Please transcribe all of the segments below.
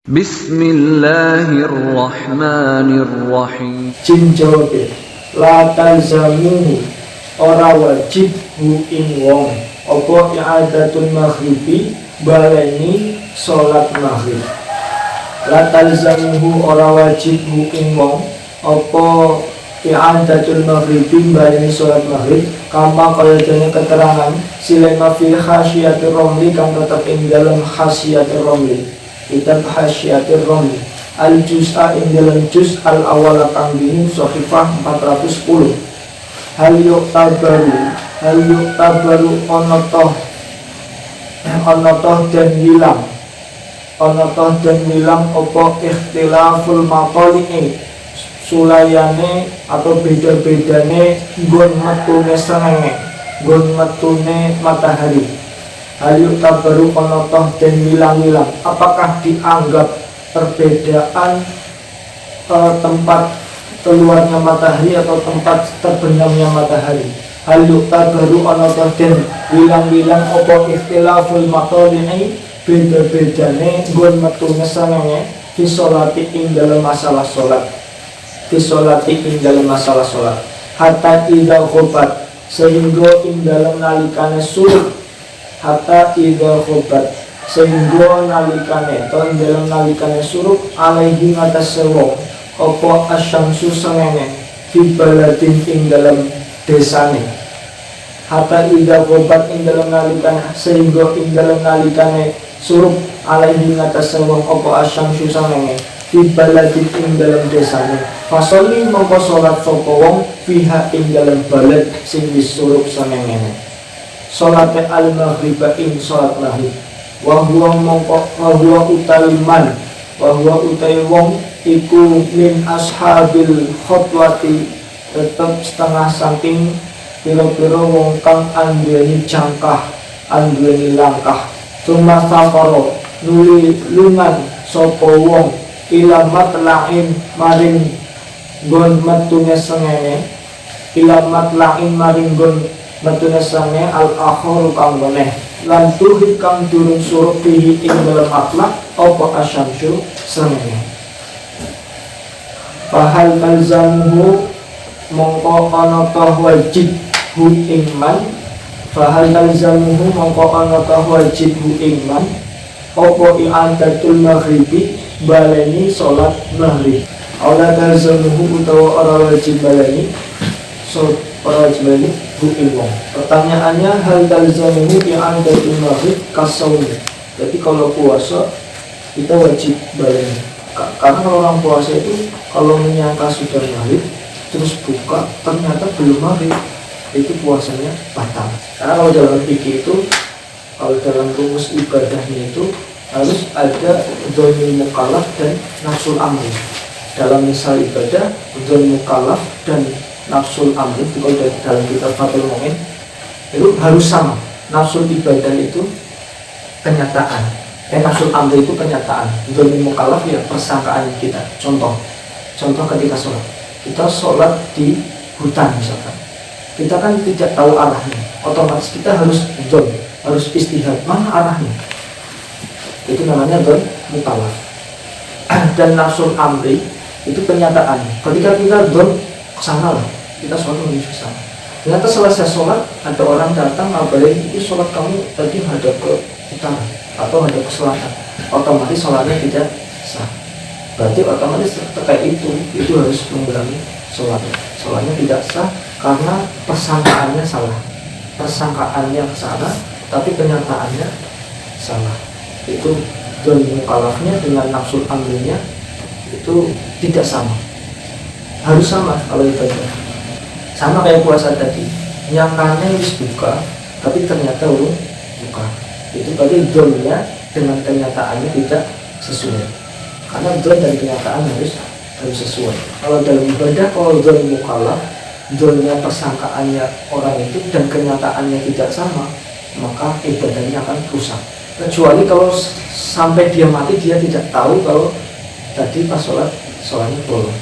Bismillahirrahmanirrahim. Jin jawabe, la talzamuhu ora wajib hu ing wong apa i'adatul maghribi baleni salat maghrib. La talzamuhu ora wajib hu ing wong apa i'adatul maghribi baleni salat maghrib kama kaya dene keterangan silema fi khasyiatir romli kang tetep ing dalam khasyiatir romli. Kitab Hasyiatir Romli al-juz'a ing dalam juz al-awwal kang dini sahifah 410. Hal yuktabaru ana toh dan wilang apa ikhtilaful maqali'i sulayane atau beda-bedane nggon metune srengenge nggon metune matahari. Hayu tabaru konotoh dan wilang-wilang apakah dianggap perbedaan tempat keluarnya matahari atau tempat terbenamnya matahari. Hayu tabaru konotoh dan wilang-wilang opo ikhtilaful matoli'i beda-bedane gun metune srengenge fisolati ing dalam masalah solat hatta idha khobat sehingga ing dalam nalikane surut hatta idha khobat sehingga nalikane ton dalam nalikane surup alaihi ngatas sewong opo asyamsu sengenge fi baladin ing dalam desane. Hatta idha khobat ing dalam nalikane sehingga ing dalam nalikane surup alaihi ngatas sewong opo asyamsu sengenge fi baladin ing dalam desane. Fasoli mongko sholat sopo wong fiha ing dalam balad sing disurup sengenge sholatnya al-maghriba ing sholat maghrib wa huwa utawi wong iku min ashabil khotwati tetep setengah saking pira-pira wong kang anduweni jangkah anduweni langkah cuma safaro nuli lungan sapa wong ilamat lain maring gon metune sengene ilamat lain maring gon metune sange al-akhir kang meneh lan tuhid kang durung suruh pihi ing dalam akhlak apa asyamsu sange. Fahal talzamuhu mongko ana ta wajib hu ing man apa i'adatul maghribi baleni salat maghrib ala talzamuhu utawa ora wajib baleni ora wajib baleni pertanyaannya hal talzamuhu i'adatul maghrib kasawmi. Jadi kalau puasa kita wajib baleni karena kalau orang puasa itu kalau menyangka sudah maghrib terus buka ternyata belum maghrib itu puasanya batal. Karena kalau dalam fikih itu kalau dalam rumus ibadahnya itu harus ada dzonul mukallaf dan nafsul amri. Dalam misal ibadah dzonul mukallaf dan nafsul amri itu kalau dalam kitab Fathul Mu'in itu harus sama. Nafsul ibadah itu kenyataan, nafsul amri itu kenyataan. Dzonul mukallaf ya persangkaan kita. Contoh ketika sholat, kita sholat di hutan misalkan, kita kan tidak tahu arahnya, otomatis kita harus istihad mana arahnya, itu namanya dzon mukallaf. Dan nafsul amri itu kenyataan. Ketika kita dzon kesana lah, kita sholat menuju ke sana. Ternyata selesai sholat ada orang datang ngabarin itu sholat kamu tadi hadap ke utara atau hadap ke selatan, otomatis sholatnya tidak sah. Berarti otomatis terkait itu harus mengulangi sholatnya tidak sah karena persangkaannya salah. Persangkaannya salah tapi kenyataannya salah. Itu dzon mukallafnya dengan nafsul amrinya itu tidak sama. Harus sama kalau ibadah. Sama kayak puasa tadi, nyangkanya wis buka tapi ternyata belum buka. Itu tadi dzonnya dengan kenyataannya tidak sesuai. Karena dzon dan kenyataan harus sesuai. Kalau dalam ibadah, kalau dzon mukallaf, dzonnya persangkaannya orang itu dan kenyataannya tidak sama, maka ibadahnya akan rusak. Kecuali kalau sampai dia mati dia tidak tahu kalau tadi pas sholatnya bolong.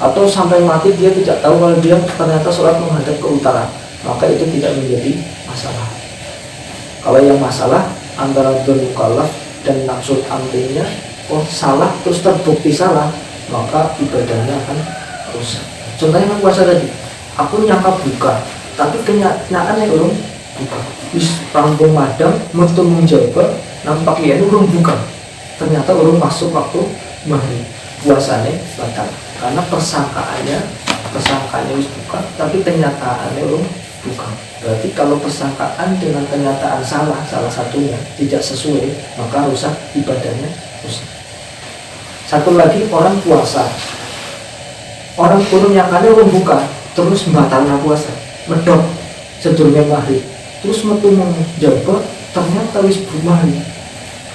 Atau sampai mati dia tidak tahu kalau dia ternyata sholat menghadap ke utara, maka itu tidak menjadi masalah. Kalau yang masalah antara dzon mukallaf dan nafsul amrinya salah terus terbukti salah, maka ibadahnya akan rusak. Contohnya kan puasa tadi, aku nyangka buka tapi kenyataannya urung buka, wis rampung madang metu menjaga nampak ya urung buka, ternyata urung masuk waktu maghrib, puasanya batal karena persangkaannya wis buka tapi kenyataannya urung buka. Berarti kalau persangkaan dengan kenyataan salah satunya tidak sesuai, maka rusak ibadahnya, rusak. Satu lagi, orang puasa, orang kurung yang kali urung buka terus membatalkan puasa, medok sedurunge maghrib, terus metu menjaga ternyata wis maghrib,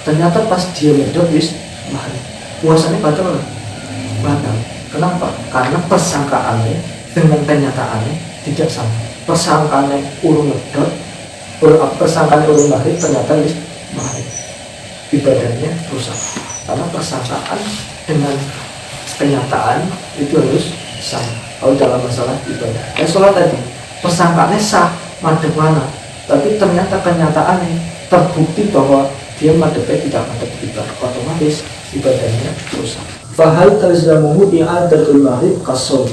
ternyata pas dia medok wis maghrib, puasanya batal. Kenapa? Karena persangkaannya dengan kenyataannya tidak sama. Persangkaannya urung medok, persangkaannya urung maghrib, ternyata wis maghrib, ibadahnya rusak. Karena persangkaan dengan kenyataan itu harus sama. Kalau dalam masalah ibadah, sholat tadi persangkaannya sah madhep mana, tapi ternyata kenyataannya terbukti bahwa dia madhepnya tidak madhep ibadah, otomatis ibadahnya rusak. Fahal talzamuhu i'adatul maghrib kasol.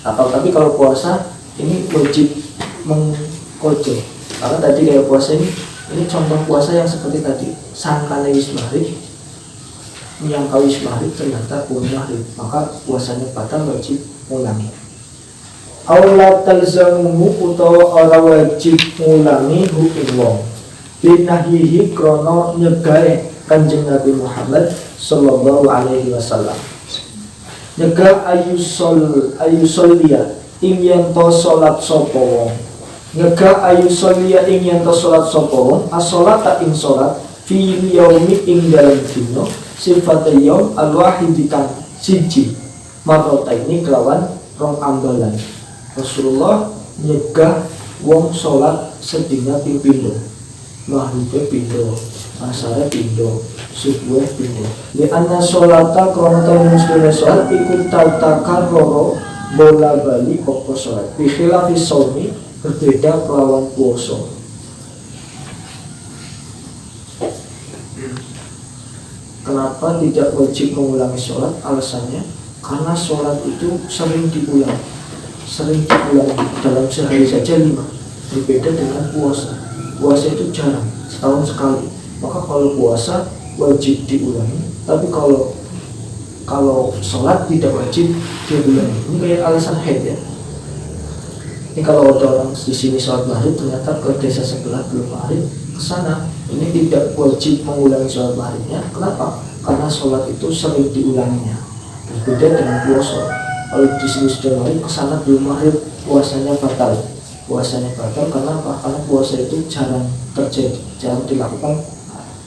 Tapi kalau puasa ini wajib mengkojo, karena tadi kayak puasa ini contoh puasa yang seperti tadi, sangkanya wis maghrib, menyangka wis maghrib ternyata pun maghrib, maka puasanya batal, wajib ngulangi. Aula talzamuhu utawa ora wajib ngulangi hu ing wong binahyihi krono nyegae Kanjeng Nabi Muhammad sallallahu alaihi wasallam, nyegah ayusollia ing yen to salat sapa wong, nyegah ayusollia ing yen to salat sapa wong as-salata ing salat fi yaumi ing dalam dina sifat yaum al-wahidikan siji marrotaini kelawan rong ambalan. Rasulullah nyegah wong salat sedina ping pindho, maghribe pindho, asare pindho, subuh pindho. Li anna sholata krono muslim salat ikut tatakar roro bola bali opo salat. Bi khilafi shaumi, berbeda kelawan puasa. Kenapa tidak wajib mengulangi sholat? Alasannya karena sholat itu sering diulang dalam sehari saja 5. Berbeda dengan puasa. Puasa itu jarang, setahun sekali. Maka kalau puasa wajib diulangi, tapi kalau sholat tidak wajib diulangi. Ini kayak alasan haid ya. Ini kalau ada orang di sini sholat maghrib ternyata ke desa sebelah belum maghrib, ke sana, ini tidak wajib mengulangi sholat maghribnya. Kenapa? Karena sholat itu sering diulanginya. Berbeda dengan puasa. Kalau di sini sudah maghrib, ke sana belum maghrib, puasanya batal. Kenapa? Karena puasa itu jarang terjadi, jarang dilakukan,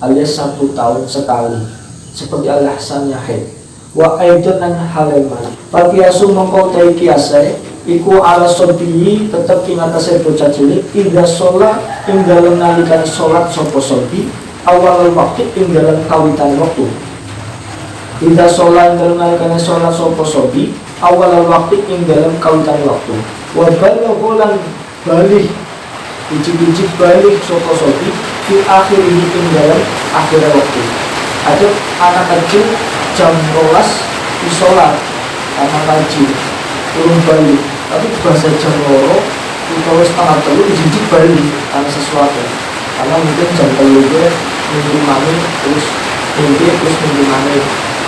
alias 1 tahun sekali. Seperti al-hasannya haid. Wa aidan an haleman. Fakiasu mongko tai kiasai iku ala sobiyi tetep ing atase bocah cilik ida sholat ing dalem nalikan sholat sapa sobi awal waktu ing dalem kawitan waktu. Ida sholat ing dalem nalikan sholat sapa sobi awal waktu ing dalem kawitan waktu. Wa balaghulan balik ujug-ujug balik sapa sobi di akhir ing dalem akhir waktu. Ada anak kecil jam 12 di sholat, anak kecil turun balik, tapi bahasa jam loro utawa setengah telu dijijik balik karena sesuatu, karena mungkin jam telu dia minggu mani terus minggu mani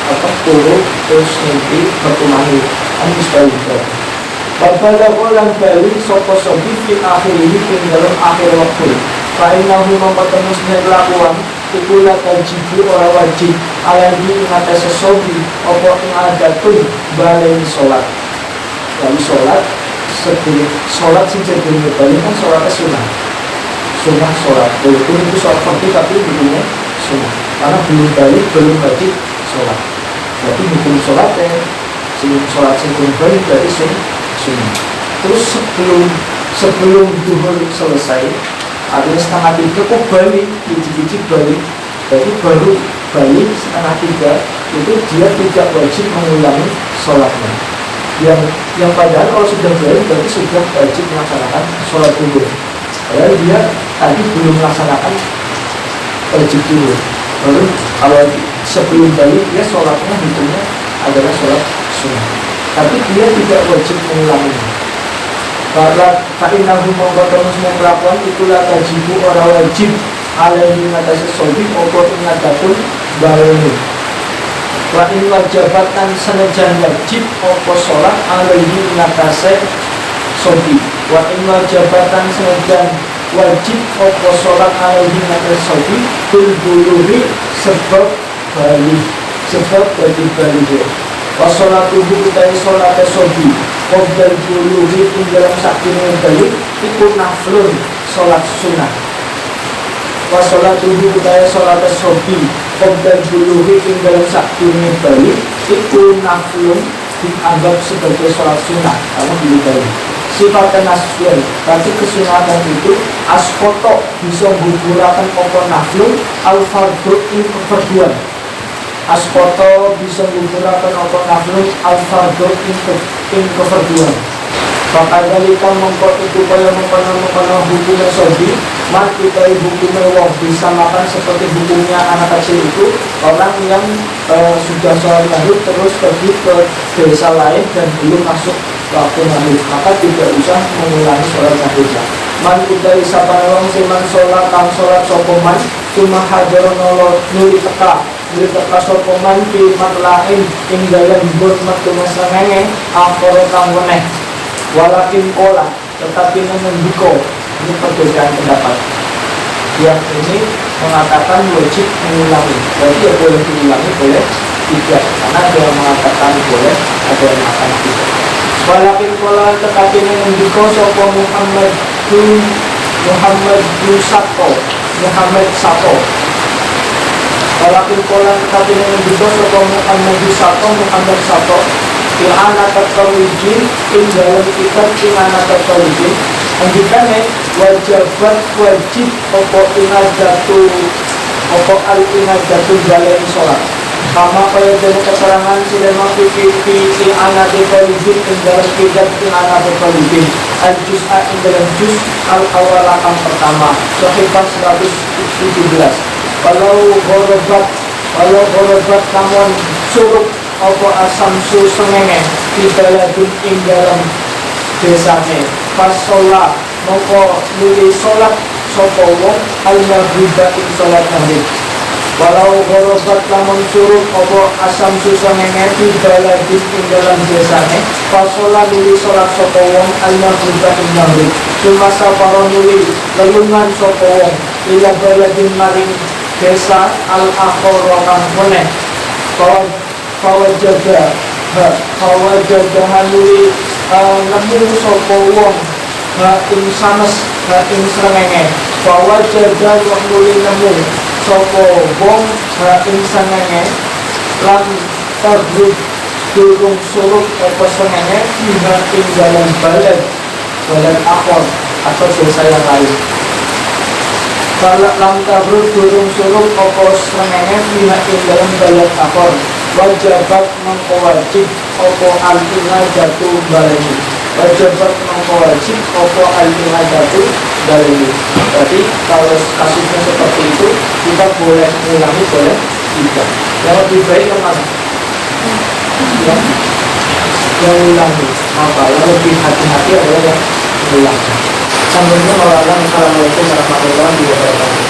atau turun terus mimpi berkumani kan bisa balik. Berbeda ulang balik sopo-sopi di akhir ini dalam akhir waktu. Fa'inahu mempertemusnya kelakuan ikulah tajibu orang wajib alaihi mengatasi sobi opo ing adatun balai sholat. Lalu sholat sebelum sholat sih sebelum balik kan sholatnya sunnah sholat. Walaupun itu sholat fardu tapi hukumnya sunnah. Karena belum balik belum wajib sholat. Jadi hukum sholatnya sholat sebelum balik berarti sunnah. Terus sebelum duhur selesai, artinya setengah 3 kok balik, ijik-ijik balik. Jadi baru balik setengah 3 itu dia tidak wajib mengulangi sholatnya. Yang padahal kalau sudah balik berarti sudah wajib melaksanakan sholat duhur. Padahal dia tadi belum melaksanakan wajib duhur. Lalu kalau sebelum balik dia sholatnya hukumnya adalah sholat sunnah, tapi dia tidak wajib mengulanginya. Karena fa'innahu mengkotomus melakukan itulah tajibu orang wajib alaihi ngatasi sobi opo ingatapun baleni. Wa in wajabatan senajan wajib opo sholat alaihi ngatasi sobi. Wa in wajabatan senajan wajib opo sholat alaihi ngatasi sobi bulbuluri sebab balik, sebab bagi balik. Wa sholatuhu utai sholat sobi qobdal buluhi ing dalam sakini balik iku naflun sholat sunnah. Wa sholatuhu utai sholat sobi qobdal buluhi ing dalam sakini balik iku naflun dianggap sebagai sholat sunnah karena dulu balik. Sifatnya nasfian, berarti kesunatan itu askoto bisa menggugurkan opo naflun al-fardu ing keperduan. Askoto bisa menggugurkan opo naflun al-fardu ing keperduan. Maka dari kamu mengkot itu kaya mengkono hukumnya sobi, man utai hukumnya wong bisa makan seperti hukumnya anak kecil itu orang yang sudah sholat maghrib terus pergi ke desa lain dan belum masuk waktu maghrib, maka tidak usah mengulangi sholat maghribnya. Man utai sapan wong seman sholat kang sholat sopoman cuma hajaron nuli teka sopoman kimat lain ing dalam bot metu mesrengenge akhoro kang weneh. Walakin kola, tetapi mengendiko. Ini perbedaan pendapat. Yang ini mengatakan wajib mengulangi. Jadi ya boleh diulangi, boleh tidak. Karena ada yang mengatakan boleh, ada yang mengatakan tidak. Walakin kola, tetapi mengendiko sopo Muhammad Sato. Walakin kola, tetapi mengendiko sopo Muhammad Sato. Ilana tertolijin in dalam kitab ilana tertolijin anjikane wajib opo al inadatu balai sholat sama kaya dari keterangan silema fikir ilana tertolijin in dalam kitab ilana tertolijin al-juz'a in dalam juz al-awalakam pertama sahifah 117. Walau gorobat namun suruh opo asam susengenge di baladun ing dalam desane pas sholat moko nuli sholat sopo wong al-maghriba ing sholat maghrib. Walau gorobat lamun suruh opo asam susengenge di baladun ing dalam desane pas sholat nuli sholat sopo wong al-maghriba ing maghrib. Cuma saparo nuli lelungan sopo wong ila baladun maring desa al-akhoro kang meneh Fawajadah hanuli nemu sopo wong ing sanes ing srengenge. Fawajadah hanuli nemu sopo wong ing srengenge lan terduk durung suruh apa srengenge ing dalam balad akhor atau desa yang lain. Kalau lam tabruk durung suruh apa srengenge ing dalam balad akhor wajabat mengkowajib opo al-ina jatuh baleni. Wajabat mengkowajib opo al-ina jatuh baleni. Jadi kalau kasusnya seperti itu kita boleh mengulangi, boleh tidak. Yang lebih baik yang mana? Yang mengulangi. Apa? Yang lebih hati-hati adalah yang mengulangi. Sambilnya melarang. Assalamualaikum warahmatullahi wabarakatuh.